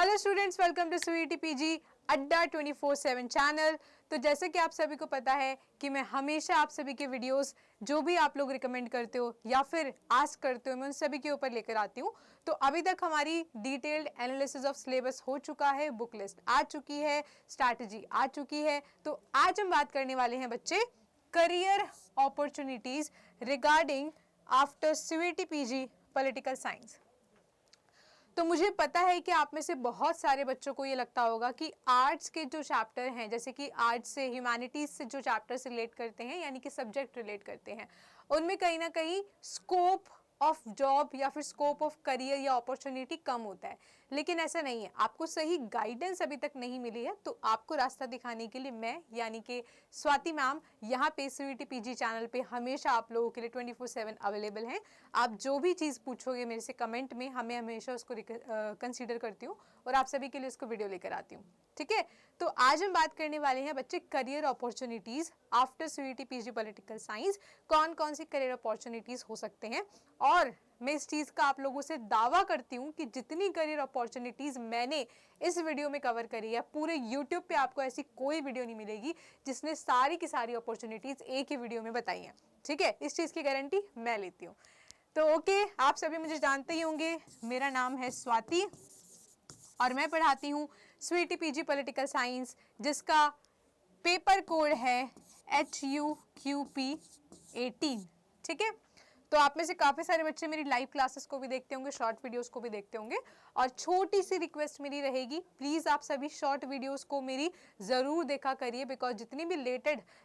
Hello students, welcome to Sweety PG Adda 24/7 channel. तो जैसे कि आप सभी को पता है कि मैं हमेशा आप सभी के वीडियोस जो भी आप लोग रिकमेंड करते हो या फिर आस्क करते हो, मैं उन सभी के ऊपर लेकर आती हूँ। तो अभी तक हमारी डिटेल्ड एनालिसिस ऑफ सिलेबस हो चुका है, बुक लिस्ट आ चुकी है, स्ट्रैटेजी आ चुकी है। तो आज हम बात करने वाले हैं बच्चे career opportunities regarding after CVT PG political science. तो मुझे पता है कि आप में से बहुत सारे बच्चों को ये लगता होगा कि आर्ट्स के जो चैप्टर हैं, जैसे कि आर्ट्स से ह्यूमैनिटीज से जो चैप्टर्स रिलेट करते हैं यानी कि सब्जेक्ट रिलेट करते हैं, उनमें कहीं ना कहीं स्कोप ऑफ जॉब या फिर स्कोप ऑफ करियर या अपॉर्चुनिटी कम होता है। लेकिन ऐसा नहीं है, आपको सही गाइडेंस अभी तक नहीं मिली है। तो आपको रास्ता दिखाने के लिए मैं यानी कि स्वाति मैम यहाँ पे सीवीटी पीजी चैनल पे हमेशा आप लोगों के लिए 24/7 अवेलेबल हैं। आप जो भी चीज़ पूछोगे मेरे से कमेंट में, हमें हमेशा उसको कंसीडर करती हूँ और आप सभी के लिए उसको वीडियो लेकर आती हूँ। ठीक है, तो आज हम बात करने वाले हैं बच्चे career opportunities after CVT PG political science. कौन कौन सी करियर अपॉर्चुनिटीज हो सकते हैं, और मैं इस चीज का आप लोगों से दावा करती हूँ कि जितनी करियर अपॉर्चुनिटीज मैंने इस वीडियो में कवर करी है, पूरे यूट्यूब पे आपको ऐसी कोई वीडियो नहीं मिलेगी जिसने सारी की सारी अपॉर्चुनिटीज एक ही वीडियो में बताई हैं। ठीक है, इस चीज की गारंटी मैं लेती हूँ। तो ओके, आप सभी मुझे जानते ही होंगे, मेरा नाम है स्वाति और मैं पढ़ाती हूँ स्वीटी पीजी पॉलिटिकल साइंस, जिसका पेपर कोड है HUQP18। ठीक है, तो आप में से काफ़ी सारे बच्चे मेरी लाइव क्लासेस को भी देखते होंगे, शॉर्ट वीडियोस को भी देखते होंगे। और छोटी सी रिक्वेस्ट मेरी रहेगी, प्लीज़ आप सभी शॉर्ट वीडियोस को मेरी ज़रूर देखा करिए, बिकॉज जितनी भी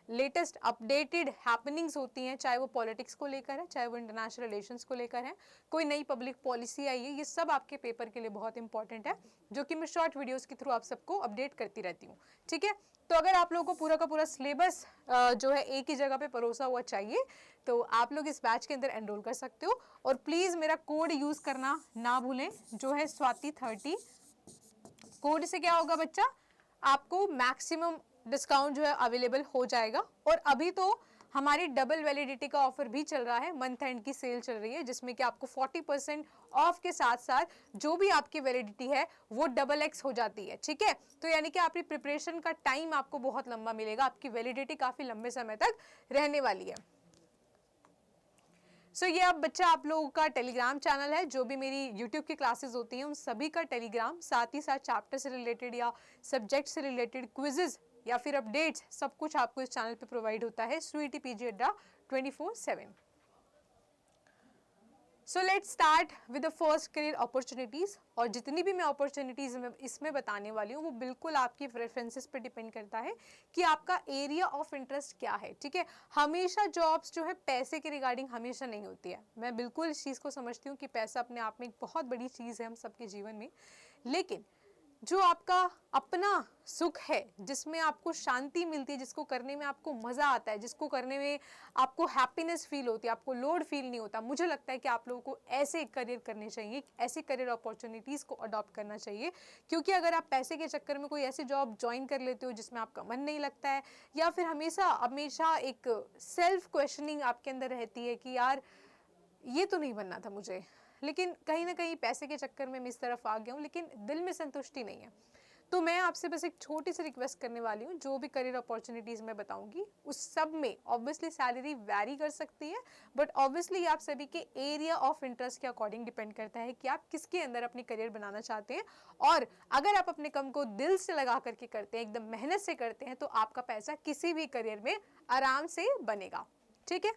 लेटेस्ट अपडेटेड हैपनिंग्स होती हैं, चाहे वो पॉलिटिक्स को लेकर है, चाहे वो इंटरनेशनल रिलेशंस को लेकर है, कोई नई पब्लिक पॉलिसी आई है, ये सब आपके पेपर के लिए बहुत इंपॉर्टेंट है, जो कि मैं शॉर्ट वीडियोज़ के थ्रू आप सबको अपडेट करती रहती हूँ। ठीक है, तो अगर आप लोगों को पूरा का पूरा सिलेबस जो है एक ही जगह पे परोसा हुआ चाहिए, तो आप लोग इस बैच के अंदर एनरोल कर सकते हो। और प्लीज़ मेरा कोड यूज़ करना ना भूलें, जो है स्वाति30। कोड से क्या होगा बच्चा, आपको मैक्सिमम डिस्काउंट जो है अवेलेबल हो जाएगा। और अभी तो हमारी डबल वैलिडिटी का ऑफर भी चल रहा है, मंथ एंड की सेल चल रही है, जिसमें कि आपको 40% ऑफ के साथ साथ जो भी आपकी वैलिडिटी है वो डबल एक्स हो जाती है। ठीक है, तो यानी कि आपकी प्रिपरेशन का टाइम आपको बहुत लंबा मिलेगा, आपकी वैलिडिटी काफ़ी लंबे समय तक रहने वाली है। सो ये अब बच्चा आप लोगों का टेलीग्राम चैनल है, जो भी मेरी यूट्यूब की क्लासेस होती हैं उन सभी का टेलीग्राम, साथ ही साथ चैप्टर से रिलेटेड या सब्जेक्ट से रिलेटेड क्विजेज या फिर अपडेट्स, सब कुछ आपको इस चैनल पे प्रोवाइड होता है, Sweety PG Adda 24/7। So let's start with the first career opportunities. और जितनी भी मैं अपॉर्चुनिटीज़ इसमें बताने वाली हूँ वो बिल्कुल आपकी प्रेफरेंसेस पे डिपेंड करता है कि आपका एरिया ऑफ इंटरेस्ट क्या है। ठीक है, हमेशा जॉब्स जो है पैसे के रिगार्डिंग हमेशा नहीं होती है। मैं बिल्कुल इस चीज़ को समझती हूँ कि पैसा अपने आप में एक बहुत बड़ी चीज़ है हम सबके जीवन में, लेकिन जो आपका अपना सुख है, जिसमें आपको शांति मिलती है, जिसको करने में आपको मज़ा आता है, जिसको करने में आपको हैप्पीनेस फील होती है, आपको लोड फील नहीं होता, मुझे लगता है कि आप लोगों को ऐसे करियर करने चाहिए, ऐसे करियर अपॉर्चुनिटीज़ को अडॉप्ट करना चाहिए। क्योंकि अगर आप पैसे के चक्कर में कोई ऐसी जॉब ज्वाइन कर लेते हो जिसमें आपका मन नहीं लगता है, या फिर हमेशा हमेशा एक सेल्फ क्वेश्चनिंग आपके अंदर रहती है कि यार ये तो नहीं बनना था मुझे, लेकिन कहीं ना कहीं पैसे के चक्कर में मैं इस तरफ आ गया हूँ, लेकिन दिल में संतुष्टि नहीं है, तो मैं आपसे बस एक छोटी सी रिक्वेस्ट करने वाली हूँ। जो भी करियर अपॉर्चुनिटीज़ मैं बताऊंगी उस सब में ऑब्वियसली सैलरी वैरी कर सकती है, बट ऑब्वियसली आप सभी के एरिया ऑफ इंटरेस्ट के अकॉर्डिंग डिपेंड करता है कि आप किसके अंदर अपनी करियर बनाना चाहते हैं। और अगर आप अपने काम को दिल से लगा करके करते हैं, एकदम मेहनत से करते हैं, तो आपका पैसा किसी भी करियर में आराम से बनेगा। ठीक है,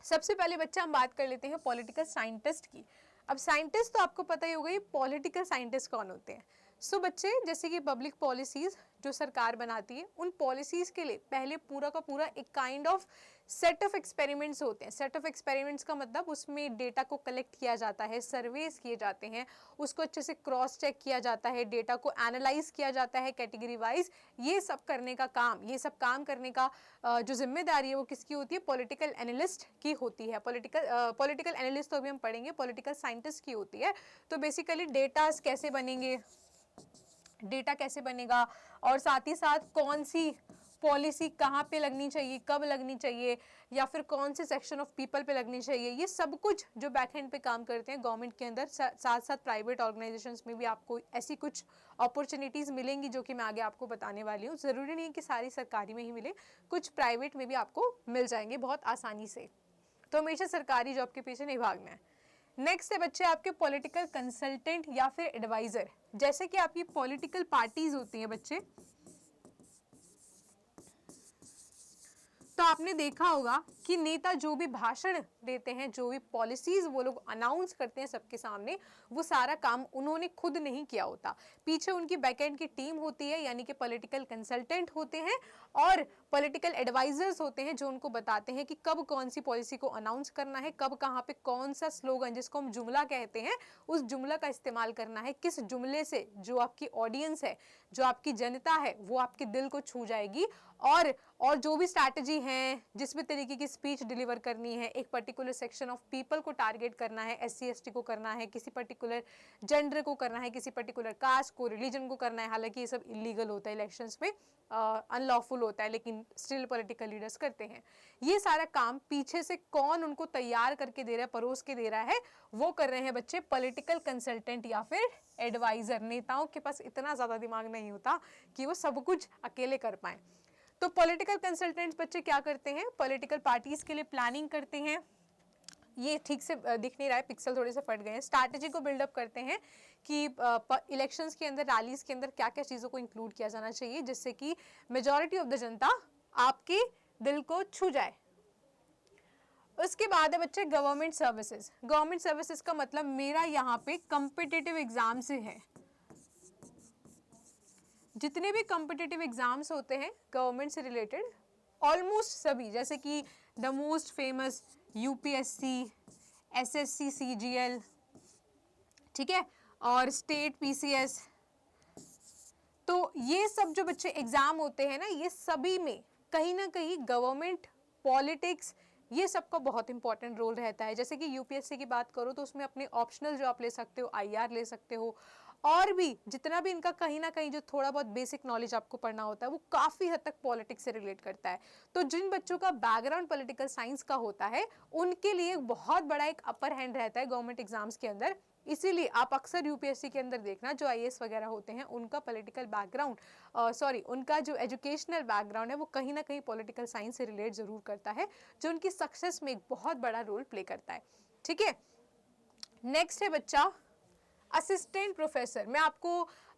सबसे पहले बच्चा हम बात कर लेते हैं पॉलिटिकल साइंटिस्ट की। अब साइंटिस्ट तो आपको पता ही होगा, ये पॉलिटिकल साइंटिस्ट कौन होते हैं। सो बच्चे, जैसे कि पब्लिक पॉलिसीज जो सरकार बनाती है, उन पॉलिसीज के लिए पहले पूरा का पूरा एक kind of set of experiments होते हैं। सेट ऑफ एक्सपेरिमेंट्स का मतलब उसमें डेटा को कलेक्ट किया जाता है, सर्वेस किए जाते हैं, उसको अच्छे से क्रॉस चेक किया जाता है, डेटा को एनालाइज किया जाता है कैटेगरी वाइज। ये सब करने का काम, ये सब काम करने का जो जिम्मेदारी है वो किसकी होती है, पॉलिटिकल एनालिस्ट की होती है। पॉलिटिकल एनालिस्ट तो अभी हम पढ़ेंगे, पॉलिटिकल साइंटिस्ट की होती है। तो बेसिकली डेटास कैसे बनेंगे, डेटा कैसे बनेगा, और साथ ही साथ कौन सी पॉलिसी कहाँ पे लगनी चाहिए, कब लगनी चाहिए, या फिर कौन से सेक्शन ऑफ पीपल पे लगनी चाहिए, ये सब कुछ जो बैक एंड पे काम करते हैं गवर्नमेंट के अंदर, साथ साथ प्राइवेट ऑर्गेनाइजेशंस में भी आपको ऐसी कुछ अपॉर्चुनिटीज़ मिलेंगी जो कि मैं आगे आपको बताने वाली हूँ। ज़रूरी नहीं कि सारी सरकारी में ही मिले, कुछ प्राइवेट में भी आपको मिल जाएंगे बहुत आसानी से। तो हमेशा सरकारी जॉब के पीछे नहीं भागना है। नेक्स्ट है बच्चे आपके पॉलिटिकल कंसल्टेंट या फिर एडवाइजर। जैसे कि आपकी पॉलिटिकल पार्टीज होती हैं बच्चे, तो आपने देखा होगा कि नेता जो भी भाषण देते हैं, जो भी पॉलिसीज वो लोग अनाउंस करते हैं सबके सामने, वो सारा काम उन्होंने खुद नहीं किया होता। पीछे उनकी बैकएंड की टीम होती है, यानी कि पॉलिटिकल कंसल्टेंट होते हैं और पॉलिटिकल एडवाइजर्स होते हैं जो उनको बताते हैं कि कब कौन सी पॉलिसी को अनाउंस करना है, कब कहाँ पे कौन सा स्लोगन, जिसको हम जुमला कहते हैं, उस जुमला का इस्तेमाल करना है, किस जुमले से जो आपकी ऑडियंस है, जो आपकी जनता है, वो आपके दिल को छू जाएगी। और जो भी स्ट्रैटेजी है, जिस भी तरीके की स्पीच डिलीवर करनी है, एक पर्टिकुलर सेक्शन ऑफ पीपल को टारगेट करना है, SC ST को करना है, किसी पर्टिकुलर जेंडर को करना है, किसी पर्टिकुलर कास्ट को, रिलीजन को करना है। हालांकि ये सब इलीगल होता है, इलेक्शंस में अनलॉफुल होता है, लेकिन स्टिल पॉलिटिकल लीडर्स करते हैं। ये सारा काम पीछे से कौन उनको तैयार करके दे रहा है, परोस के दे रहा है, वो कर रहे हैं बच्चे पॉलिटिकल कंसल्टेंट या फिर एडवाइजर। नेताओं के पास इतना ज़्यादा दिमाग नहीं होता कि वो सब कुछ अकेले कर पाए। तो पॉलिटिकल कंसल्टेंट्स बच्चे क्या करते हैं, पॉलिटिकल पार्टीज के लिए प्लानिंग करते हैं। ये ठीक से दिख नहीं रहा है, पिक्सल थोड़े से फट गए हैं। स्ट्रैटेजी को बिल्डअप करते हैं कि इलेक्शंस के अंदर, रैलीज के अंदर क्या क्या चीज़ों को इंक्लूड किया जाना चाहिए जिससे कि मेजॉरिटी ऑफ द जनता आपके दिल को छू जाए। उसके बाद है बच्चे गवर्नमेंट सर्विसेज। गवर्नमेंट सर्विसेज का मतलब मेरा यहाँ पे कॉम्पिटिटिव एग्जाम से है। जितने भी कॉम्पिटिटिव एग्जाम्स होते हैं गवर्नमेंट से रिलेटेड, ऑलमोस्ट सभी, जैसे कि the most famous UPSC, SSC CGL, ठीक है, और स्टेट PCS, तो ये सब जो बच्चे एग्जाम होते हैं ना, ये सभी में कहीं ना कहीं गवर्नमेंट, पॉलिटिक्स, ये सबका बहुत इंपॉर्टेंट रोल रहता है। जैसे कि UPSC की बात करो तो उसमें अपने ऑप्शनल जो आप ले सकते हो, IR ले सकते हो, और भी जितना भी इनका कहीं ना कहीं जो थोड़ा बहुत बेसिक नॉलेज आपको पढ़ना होता है वो काफ़ी हद तक पॉलिटिक्स से रिलेट करता है। तो जिन बच्चों का बैकग्राउंड पॉलिटिकल साइंस का होता है उनके लिए बहुत बड़ा एक अपर हैंड रहता है गवर्नमेंट एग्जाम्स के अंदर। इसीलिए आप अक्सर UPSC के अंदर देखना, जो IAS वगैरह होते हैं उनका पॉलिटिकल बैकग्राउंड, उनका जो एजुकेशनल बैकग्राउंड है वो कहीं ना कहीं पॉलिटिकल साइंस से रिलेट जरूर करता है, जो उनकी सक्सेस में एक बहुत बड़ा रोल प्ले करता है। ठीक है, नेक्स्ट है बच्चा असिस्टेंट प्रोफेसर। मैं आपको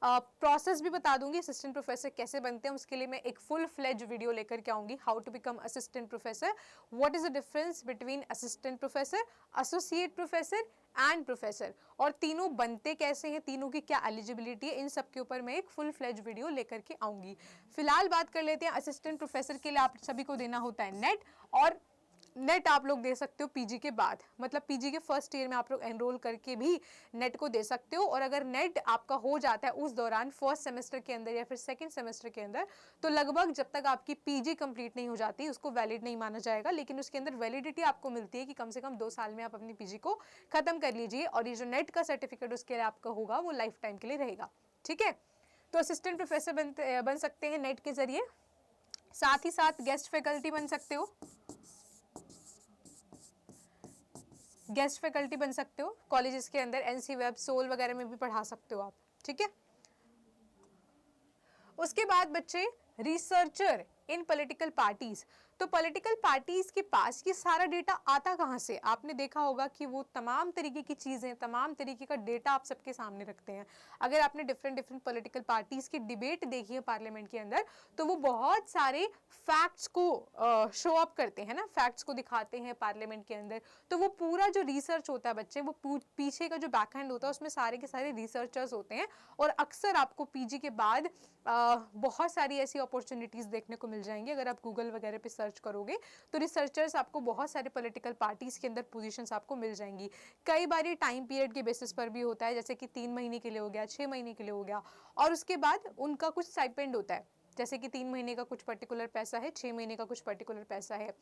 प्रोसेस भी बता दूंगी असिस्टेंट प्रोफेसर कैसे बनते हैं, उसके लिए मैं एक फुल फ्लेज वीडियो लेकर के आऊंगी, how to become assistant professor, what is the difference between assistant professor, associate professor and professor, और तीनों बनते कैसे हैं, तीनों की क्या एलिजिबिलिटी है, इन सब के ऊपर मैं एक फुल फ्लेज वीडियो लेकर के आऊंगी। फिलहाल बात कर लेते हैं असिस्टेंट प्रोफेसर के लिए आप सभी को देना होता है नेट, और नेट आप लोग दे सकते हो PG के बाद, मतलब PG के फर्स्ट ईयर में आप लोग एनरोल करके भी नेट को दे सकते हो। और अगर नेट आपका हो जाता है उस दौरान फर्स्ट सेमेस्टर के अंदर या फिर सेकंड सेमेस्टर के अंदर, तो लगभग जब तक आपकी PG कंप्लीट नहीं हो जाती उसको वैलिड नहीं माना जाएगा, लेकिन उसके अंदर वैलिडिटी आपको मिलती है कि कम से कम 2 साल में आप अपनी PG को खत्म कर लीजिए, और ये जो नेट का सर्टिफिकेट उसके लिए आपका होगा वो लाइफ टाइम के लिए रहेगा। ठीक है, तो असिस्टेंट प्रोफेसर बन सकते हैं नेट के जरिए, साथ ही साथ गेस्ट फैकल्टी बन सकते हो, गेस्ट फैकल्टी बन सकते हो कॉलेजेस के अंदर, NC वेब, सोल वगैरह में भी पढ़ा सकते हो आप। ठीक है, उसके बाद बच्चे रिसर्चर इन पॉलिटिकल पार्टीज। तो पॉलिटिकल पार्टीज के पास ये सारा डेटा आता कहाँ से, आपने देखा होगा कि वो तमाम तरीके की चीज़ें, तमाम तरीके का डेटा आप सबके सामने रखते हैं। अगर आपने डिफरेंट पॉलिटिकल पार्टीज की डिबेट देखी है पार्लियामेंट के अंदर, तो वो बहुत सारे फैक्ट्स को शो अप करते हैं ना, फैक्ट्स को दिखाते हैं पार्लियामेंट के अंदर। तो वो पूरा जो रिसर्च होता है बच्चे, वो पीछे का जो बैकहैंड होता है उसमें सारे के सारे रिसर्चर्स होते हैं, और अक्सर आपको PG के बाद बहुत सारी ऐसी अपॉर्चुनिटीज़ देखने को मिल जाएंगी। अगर आप गूगल वगैरह पे सर्च करोगे तो रिसर्चर्स आपको बहुत सारे पॉलिटिकल पार्टीज़ के अंदर पोजीशंस आपको मिल जाएंगी। कई बार ये टाइम पीरियड के बेसिस पर भी होता है, जैसे कि 3 महीने के लिए हो गया, 6 महीने के लिए हो गया, और उसके बाद उनका कुछ स्टाइपेंड होता है। जैसे कि 3 महीने का कुछ पर्टिकुलर पैसा है, 6 महीने का कुछ पर्टिकुलर पैसा है।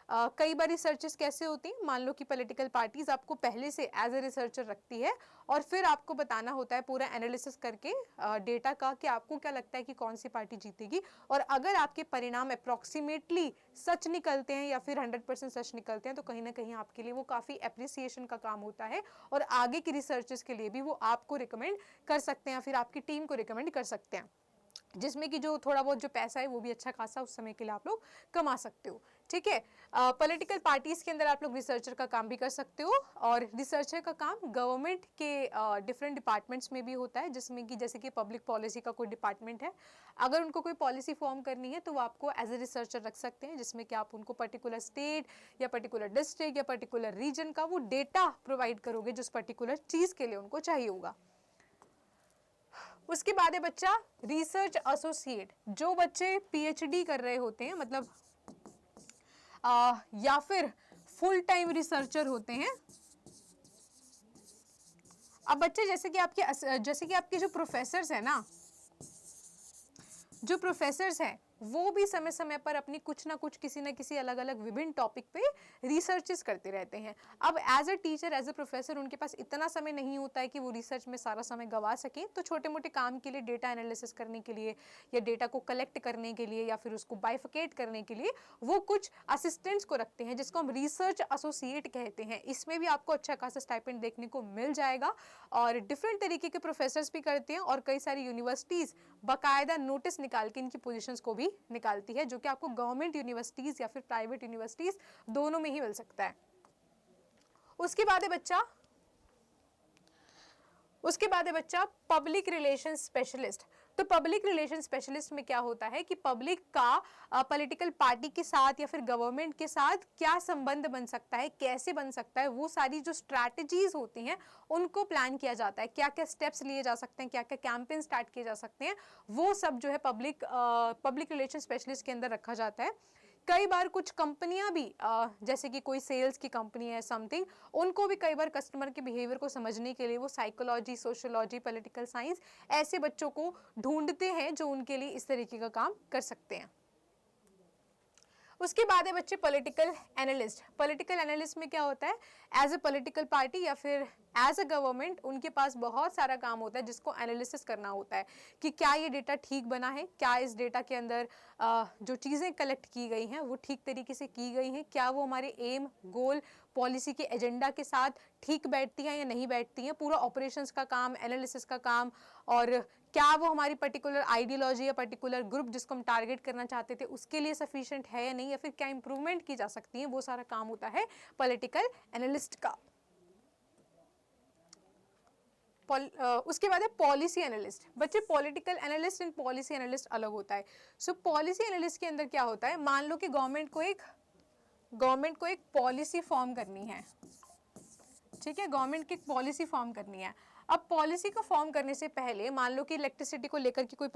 कई बार रिसर्चेस कैसे होती हैं, मान लो कि पॉलिटिकल पार्टीज आपको पहले से एज ए रिसर्चर रखती है और फिर आपको बताना होता है पूरा एनालिसिस करके डेटा का कि आपको क्या लगता है कि कौन सी पार्टी जीतेगी, और अगर आपके परिणाम अप्रॉक्सीमेटली सच निकलते हैं या फिर 100% सच निकलते हैं तो कहीं ना कहीं आपके लिए वो काफ़ी एप्रिसिएशन का काम होता है और आगे की रिसर्चेस के लिए भी वो आपको रिकमेंड कर सकते हैं या फिर आपकी टीम को रिकमेंड कर सकते हैं, जिसमें कि जो थोड़ा बहुत जो पैसा है वो भी अच्छा खासा उस समय के लिए आप लोग कमा सकते हो। ठीक है, पॉलिटिकल पार्टीज के अंदर आप लोग रिसर्चर का काम भी कर सकते हो, और रिसर्चर का काम गवर्नमेंट के डिफरेंट डिपार्टमेंट्स में भी होता है, जिसमें कि जैसे कि पब्लिक पॉलिसी का कोई डिपार्टमेंट है, अगर उनको कोई पॉलिसी फॉर्म करनी है तो वो आपको एज ए रिसर्चर रख सकते हैं, जिसमें कि आप उनको पर्टिकुलर स्टेट या पर्टिकुलर डिस्ट्रिक्ट या पर्टिकुलर रीजन का वो डेटा प्रोवाइड करोगे जिस पर्टिकुलर चीज़ के लिए उनको चाहिए होगा। उसके बाद है बच्चा रिसर्च एसोसिएट। जो बच्चे पीएचडी कर रहे होते हैं, मतलब या फिर फुल टाइम रिसर्चर होते हैं। अब बच्चे जैसे कि आपके जो प्रोफेसर्स हैं ना, जो प्रोफेसर्स हैं वो भी समय समय पर अपनी कुछ ना कुछ किसी न किसी अलग अलग विभिन्न टॉपिक पे रिसर्चेस करते रहते हैं। अब as a teacher, as a professor उनके पास इतना समय नहीं होता है कि वो रिसर्च में सारा समय गवा सकें, तो छोटे मोटे काम के लिए, डेटा एनालिसिस करने के लिए या डेटा को कलेक्ट करने के लिए या फिर उसको बाइफिकेट करने के लिए वो कुछ असिस्टेंट्स को रखते हैं, जिसको हम रिसर्च एसोसिएट कहते हैं। इसमें भी आपको अच्छा खासा स्टाइपेंड देखने को मिल जाएगा, और डिफरेंट तरीके के प्रोफेसर्स भी करते हैं, और कई सारी यूनिवर्सिटीज़ बाकायदा नोटिस निकाल के इनकी पोजीशंस को भी निकालती है, जो कि आपको गवर्नमेंट यूनिवर्सिटीज या फिर प्राइवेट यूनिवर्सिटीज दोनों में ही मिल सकता है। उसके बाद है बच्चा पब्लिक रिलेशन स्पेशलिस्ट। तो पब्लिक रिलेशन स्पेशलिस्ट में क्या होता है कि पब्लिक का पॉलिटिकल पार्टी के साथ या फिर गवर्नमेंट के साथ क्या संबंध बन सकता है, कैसे बन सकता है, वो सारी जो स्ट्रैटेजीज होती हैं उनको प्लान किया जाता है, क्या क्या स्टेप्स लिए जा सकते हैं, क्या क्या कैंपेन स्टार्ट किए जा सकते हैं, वो सब जो है पब्लिक रिलेशन स्पेशलिस्ट के अंदर रखा जाता है। कई बार कुछ कंपनियां भी जैसे कि कोई सेल्स की कंपनी है समथिंग, उनको भी कई बार कस्टमर के बिहेवियर को समझने के लिए वो साइकोलॉजी, सोशियोलॉजी, पॉलिटिकल साइंस ऐसे बच्चों को ढूंढते हैं जो उनके लिए इस तरीके का काम कर सकते हैं। उसके बाद है बच्चे पॉलिटिकल एनालिस्ट। पॉलिटिकल एनालिस्ट में क्या होता है, एज अ पॉलिटिकल पार्टी या फिर एज अ गवर्नमेंट उनके पास बहुत सारा काम होता है जिसको एनालिसिस करना होता है कि क्या ये डेटा ठीक बना है, क्या इस डेटा के अंदर जो चीज़ें कलेक्ट की गई हैं वो ठीक तरीके से की गई हैं, क्या वो हमारे एम, गोल, पॉलिसी के एजेंडा के साथ ठीक बैठती हैं या नहीं बैठती हैं, पूरा ऑपरेशंस का काम, एनालिसिस का काम, और क्या वो हमारी पर्टिकुलर आइडियोलॉजी या पर्टिकुलर ग्रुप जिसको हम टारगेट करना चाहते थे उसके लिए सफिशिएंट है या नहीं, या फिर क्या इंप्रूवमेंट की जा सकती है, वो सारा काम होता है पॉलिटिकल एनालिस्ट का। उसके बाद है पॉलिसी एनालिस्ट। बच्चे political analyst and policy analyst अलग होता है। सो पॉलिसी एनालिस्ट के अंदर क्या होता है, मान लो कि गवर्नमेंट को एक पॉलिसी फॉर्म करनी है, ठीक है, गवर्नमेंट की पॉलिसी फॉर्म करनी है। अब पॉलिसी को फॉर्म करने से पहले मान लो कि इलेक्ट्रिसिटी को लेकर की कोई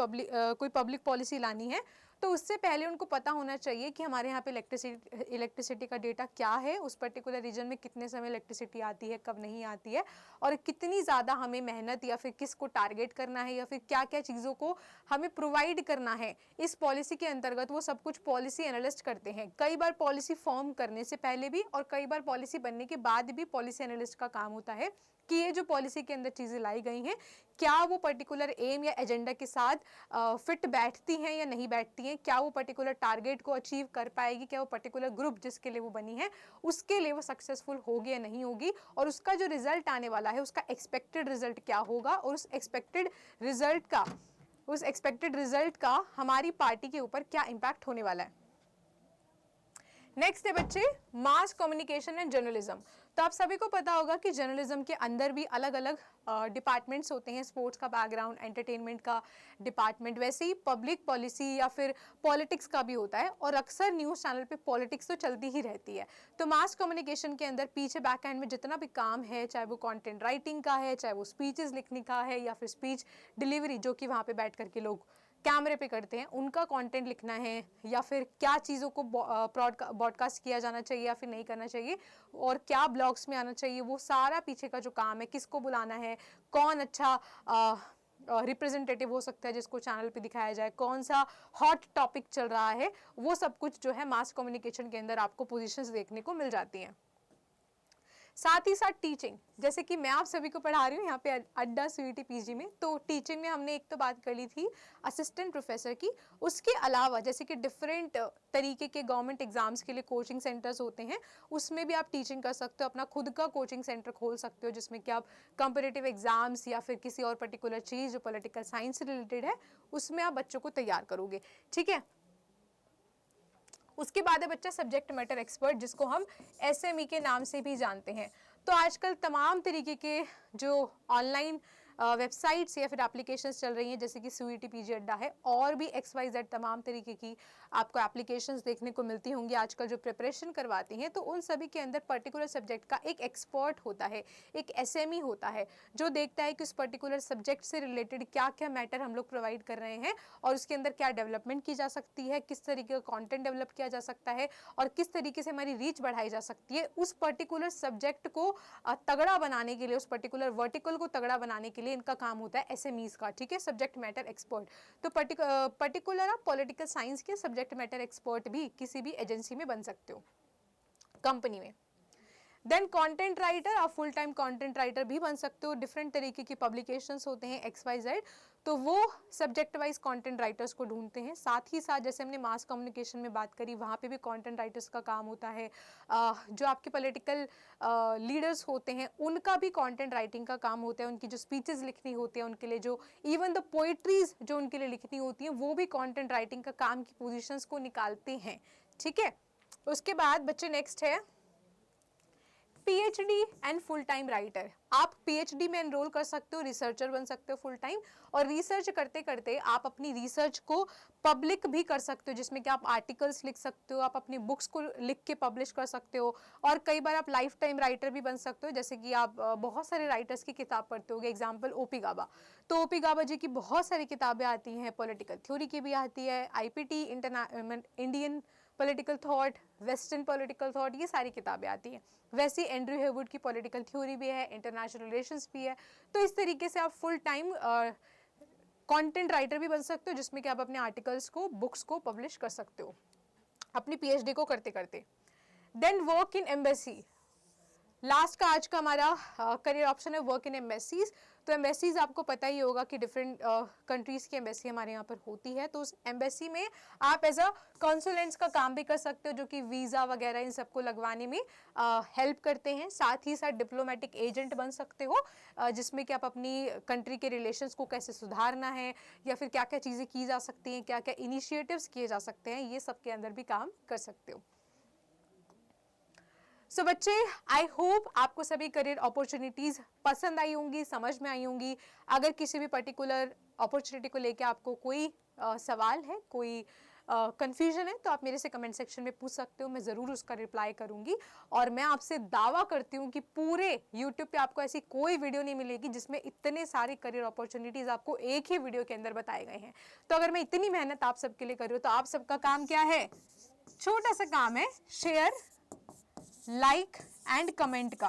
पब्लिक पॉलिसी लानी है, तो उससे पहले उनको पता होना चाहिए कि हमारे यहाँ पे इलेक्ट्रिसिटी का डेटा क्या है, उस पर्टिकुलर रीजन में कितने समय इलेक्ट्रिसिटी आती है, कब नहीं आती है, और कितनी ज़्यादा हमें मेहनत या फिर किसको टारगेट करना है या फिर क्या क्या चीज़ों को हमें प्रोवाइड करना है इस पॉलिसी के अंतर्गत, वो सब कुछ पॉलिसी एनालिस्ट करते हैं। कई बार पॉलिसी फॉर्म करने से पहले भी और कई बार पॉलिसी बनने के बाद भी पॉलिसी एनालिस्ट का काम होता है कि ये जो पॉलिसी के अंदर चीज़ें लाई गई हैं क्या वो पर्टिकुलर एम या एजेंडा के साथ फिट बैठती हैं या नहीं बैठती हैं, क्या वो पर्टिकुलर टारगेट को अचीव कर पाएगी, क्या वो पर्टिकुलर ग्रुप जिसके लिए वो बनी है उसके लिए वो सक्सेसफुल होगी या नहीं होगी, और उसका जो रिजल्ट आने वाला है उसका एक्सपेक्टेड रिजल्ट क्या होगा, और उस एक्सपेक्टेड रिजल्ट का हमारी पार्टी के ऊपर क्या इम्पैक्ट होने वाला है। नेक्स्ट है बच्चे मास कम्युनिकेशन एंड जर्नलिज्म। तो आप सभी को पता होगा कि जर्नलिज्म के अंदर भी अलग अलग डिपार्टमेंट्स होते हैं, स्पोर्ट्स का बैकग्राउंड, एंटरटेनमेंट का डिपार्टमेंट, वैसे ही पब्लिक पॉलिसी या फिर पॉलिटिक्स का भी होता है, और अक्सर न्यूज़ चैनल पे पॉलिटिक्स तो चलती ही रहती है। तो मास कम्युनिकेशन के अंदर पीछे बैक एंड में जितना भी काम है, चाहे वो कंटेंट राइटिंग का है, चाहे वो स्पीचेस लिखने का है, या फिर स्पीच डिलीवरी जो कि वहाँ पे बैठ करके लोग कैमरे पे करते हैं, उनका कंटेंट लिखना है, या फिर क्या चीज़ों को ब्रॉडकास्ट किया जाना चाहिए या फिर नहीं करना चाहिए, और क्या ब्लॉग्स में आना चाहिए, वो सारा पीछे का जो काम है, किसको बुलाना है, कौन अच्छा रिप्रेजेंटेटिव हो सकता है जिसको चैनल पे दिखाया जाए, कौन सा हॉट टॉपिक चल रहा है, वो सब कुछ जो है मास कम्युनिकेशन के अंदर आपको पोजीशंस देखने को मिल जाती हैं। साथ ही साथ टीचिंग, जैसे कि मैं आप सभी को पढ़ा रही हूँ यहाँ पे अड्डा सीईटी पीजी में, तो टीचिंग में हमने एक तो बात कर ली थी असिस्टेंट प्रोफेसर की, उसके अलावा जैसे कि डिफरेंट तरीके के गवर्नमेंट एग्जाम्स के लिए कोचिंग सेंटर्स होते हैं, उसमें भी आप टीचिंग कर सकते हो, अपना खुद का कोचिंग सेंटर खोल सकते हो जिसमें कि आप कंपेरेटिव एग्जाम्स या फिर किसी और पर्टिकुलर चीज़ जो पॉलिटिकल साइंस से रिलेटेड है उसमें आप बच्चों को तैयार करोगे, ठीक है। उसके बाद है बच्चा सब्जेक्ट मैटर एक्सपर्ट, जिसको हम एसएमई के नाम से भी जानते हैं। तो आजकल तमाम तरीके के जो ऑनलाइन वेबसाइट्स या फिर एप्लीकेशंस चल रही हैं, जैसे कि सीईटी पीजी अड्डा है, और भी XYZ तमाम तरीके की आपको एप्लीकेशंस देखने को मिलती होंगी आजकल जो प्रिपरेशन करवाती हैं। तो उन सभी के अंदर पर्टिकुलर सब्जेक्ट का एक एक्सपर्ट होता है, एक एसएमई होता है, जो देखता है कि उस पर्टिकुलर सब्जेक्ट से रिलेटेड क्या क्या मैटर हम लोग प्रोवाइड कर रहे हैं और उसके अंदर क्या डेवलपमेंट की जा सकती है, किस तरीके का कॉन्टेंट डेवलप किया जा सकता है और किस तरीके से हमारी रीच बढ़ाई जा सकती है। उस पर्टिकुलर सब्जेक्ट को तगड़ा बनाने के लिए, उस पर्टिकुलर वर्टिकल को तगड़ा बनाने के लिए इनका काम होता है एसएमईज का, ठीक है, सब्जेक्ट मैटर एक्सपर्ट। तो पर्टिकुलर आप पॉलिटिकल साइंस के सब्जेक्ट मैटर एक्सपर्ट भी किसी भी एजेंसी में बन सकते हो, कंपनी में। देन कंटेंट राइटर, आप फुल टाइम कंटेंट राइटर भी बन सकते हो। डिफरेंट तरीके की पब्लिकेशंस होते हैं XYZ, तो वो सब्जेक्ट वाइज कंटेंट राइटर्स को ढूंढते हैं। साथ ही साथ जैसे हमने मास कम्युनिकेशन में बात करी, वहाँ पे भी कंटेंट राइटर्स का काम होता है। जो आपके पॉलिटिकल लीडर्स होते हैं उनका भी कंटेंट राइटिंग का काम होता है, उनकी जो स्पीचेस लिखनी होती है उनके लिए, जो इवन द पोइट्रीज जो उनके लिए लिखनी होती है, वो भी कंटेंट राइटिंग का काम की पोजिशंस को निकालते हैं, ठीक है। उसके बाद बच्चे नेक्स्ट है PhD and full time writer. आप पीएचडी में एनरोल कर सकते हो, रिसर्चर बन सकते हो फुल टाइम, और रिसर्च करते करते आप अपनी रिसर्च को पब्लिक भी कर सकते हो, जिसमें कि आप आर्टिकल्स लिख सकते हो, आप अपनी बुक्स को लिख के पब्लिश कर सकते हो, और कई बार आप लाइफ टाइम राइटर भी बन सकते हो। जैसे कि आप बहुत सारे राइटर्स की किताब पढ़ते होगे, एग्जाम्पल ओपी गाबा, तो ओपी गाबा जी की बहुत सारी किताबें आती हैं, पॉलिटिकल थ्योरी की भी आती है, IPT Indian political thought, western political thought, ये सारी किताबें आती हैं। वैसे एंड्रयू हेवुड की पॉलिटिकल थ्योरी भी है, इंटरनेशनल रिलेशंस भी है। तो इस तरीके से आप फुल टाइम कंटेंट राइटर भी बन सकते हो, जिसमें कि आप अपने आर्टिकल्स को, बुक्स को पब्लिश कर सकते हो अपनी पीएचडी को करते करते। Then work in embassy, last का आज का हमारा करियर ऑप्शन है वर्क इन एम्बेसीज। तो एम्बेसीज आपको पता ही होगा कि डिफरेंट कंट्रीज़ की एम्बेसी हमारे यहाँ पर होती है, तो उस एम्बेसी में आप एज अ कंसुलेंट्स का काम भी कर सकते हो, जो कि वीज़ा वगैरह इन सबको लगवाने में हेल्प करते हैं। साथ ही साथ डिप्लोमेटिक एजेंट बन सकते हो, जिसमें कि आप अपनी कंट्री के रिलेशंस को कैसे सुधारना है, या फिर क्या क्या चीज़ें की जा सकती हैं, क्या क्या इनिशिएटिव्स किए जा सकते हैं, ये सब के अंदर भी काम कर सकते हो। सो बच्चे, आई होप आपको सभी करियर अपॉर्चुनिटीज़ पसंद आई होंगी, समझ में आई होंगी। अगर किसी भी पर्टिकुलर अपॉर्चुनिटी को लेकर आपको कोई सवाल है, कोई कन्फ्यूजन है, तो आप मेरे से कमेंट सेक्शन में पूछ सकते हो, मैं ज़रूर उसका रिप्लाई करूंगी। और मैं आपसे दावा करती हूँ कि पूरे यूट्यूब पे आपको ऐसी कोई वीडियो नहीं मिलेगी जिसमें इतने सारे करियर अपॉर्चुनिटीज़ आपको एक ही वीडियो के अंदर बताए गए हैं। तो अगर मैं इतनी मेहनत आप सबके लिए कर रही हूँ, तो आप सबका काम क्या है? छोटा सा काम है, शेयर, लाइक एंड कमेंट का।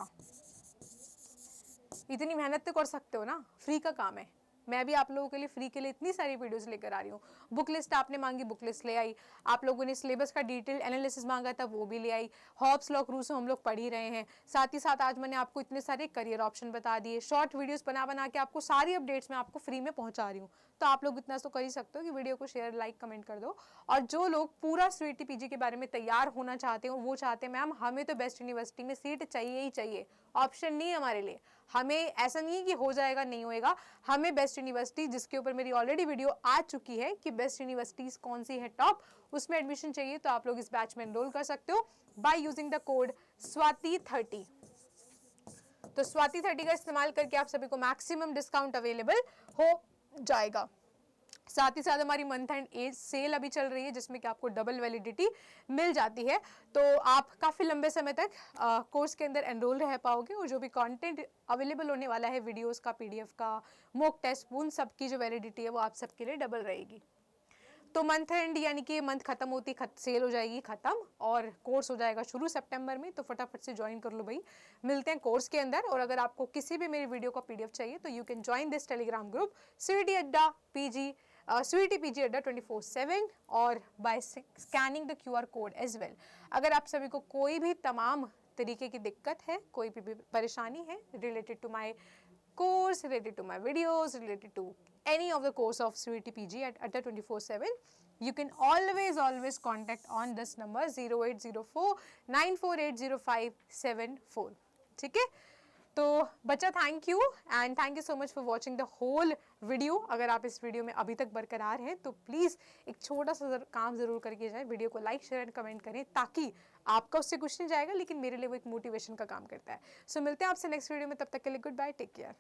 इतनी मेहनत तो कर सकते हो ना, फ्री का काम है। मैं भी आप लोगों के लिए फ्री के लिए इतनी सारी वीडियोस लेकर आ रही हूँ। बुक लिस्ट आपने मांगी, बुक लिस्ट ले आई। आप लोगों ने सिलेबस का डिटेल एनालिसिस मांगा था, वो भी ले आई। हॉब्स लॉ रूसो हम लोग पढ़ ही रहे हैं। साथ ही साथ आज मैंने आपको इतने सारे करियर ऑप्शन बता दिए, शॉर्ट वीडियोस बना बना के आपको सारी अपडेट्स मैं आपको फ्री में पहुंचा रही हूँ। तो आप लोग इतना तो कर ही सकते हो कि वीडियो को शेयर, लाइक, कमेंट कर दो। और जो लोग पूरा सीईटी पीजी के बारे में तैयार होना चाहते हो, वो चाहते हैं मैम हमें तो बेस्ट यूनिवर्सिटी में सीट चाहिए ही चाहिए, ऑप्शन नहीं है हमारे लिए, हमें ऐसा नहीं है कि हो जाएगा नहीं होएगा, हमें बेस्ट यूनिवर्सिटी, जिसके ऊपर मेरी ऑलरेडी वीडियो आ चुकी है कि बेस्ट यूनिवर्सिटीज कौन सी है टॉप, उसमें एडमिशन चाहिए, तो आप लोग इस बैच में एनरोल कर सकते हो बाय यूजिंग द कोड स्वाति30। तो स्वाति30 का इस्तेमाल करके आप सभी को मैक्सिमम डिस्काउंट अवेलेबल हो जाएगा। साथ ही साथ हमारी मंथ एंड एज सेल अभी चल रही है, जिसमें कि आपको डबल वैलिडिटी मिल जाती है। तो आप काफ़ी लंबे समय तक कोर्स के अंदर एनरोल रह पाओगे, और जो भी कंटेंट अवेलेबल होने वाला है, वीडियोस का, PDF का, मॉक टेस्ट, उन सब की जो वैलिडिटी है वो आप सबके लिए डबल रहेगी। तो मंथ एंड यानी कि मंथ खत्म होती सेल हो जाएगी खत्म और कोर्स हो जाएगा शुरू सितंबर में, तो फटाफट से ज्वाइन कर लो भाई। मिलते हैं कोर्स के अंदर। और अगर आपको किसी भी मेरी वीडियो का पीडीएफ चाहिए तो you can join this Telegram group Sweety Adda PG, Sweety PG Adda 24/7 और by scanning the QR code as well. अगर आप सभी को कोई भी तमाम तरीके की दिक्कत है, कोई भी परेशानी है related to my course, related to my videos, related to any of the course of CVT PG at Adda 24/7, you can always contact on this number 0804948057 ठीक है। तो बच्चा thank you and thank you so much for watching the whole video. अगर आप इस video में अभी तक बरकरार हैं तो प्लीज़ एक छोटा सा काम ज़रूर करके जाए, वीडियो को लाइक शेयर एंड कमेंट करें, ताकि आपका उससे कुछ नहीं जाएगा लेकिन मेरे लिए वो एक मोटिवेशन का काम करता है। सो मिलते हैं आपसे नेक्स्ट वीडियो में, तब तक के लिए गुड बाय, टेक केयर।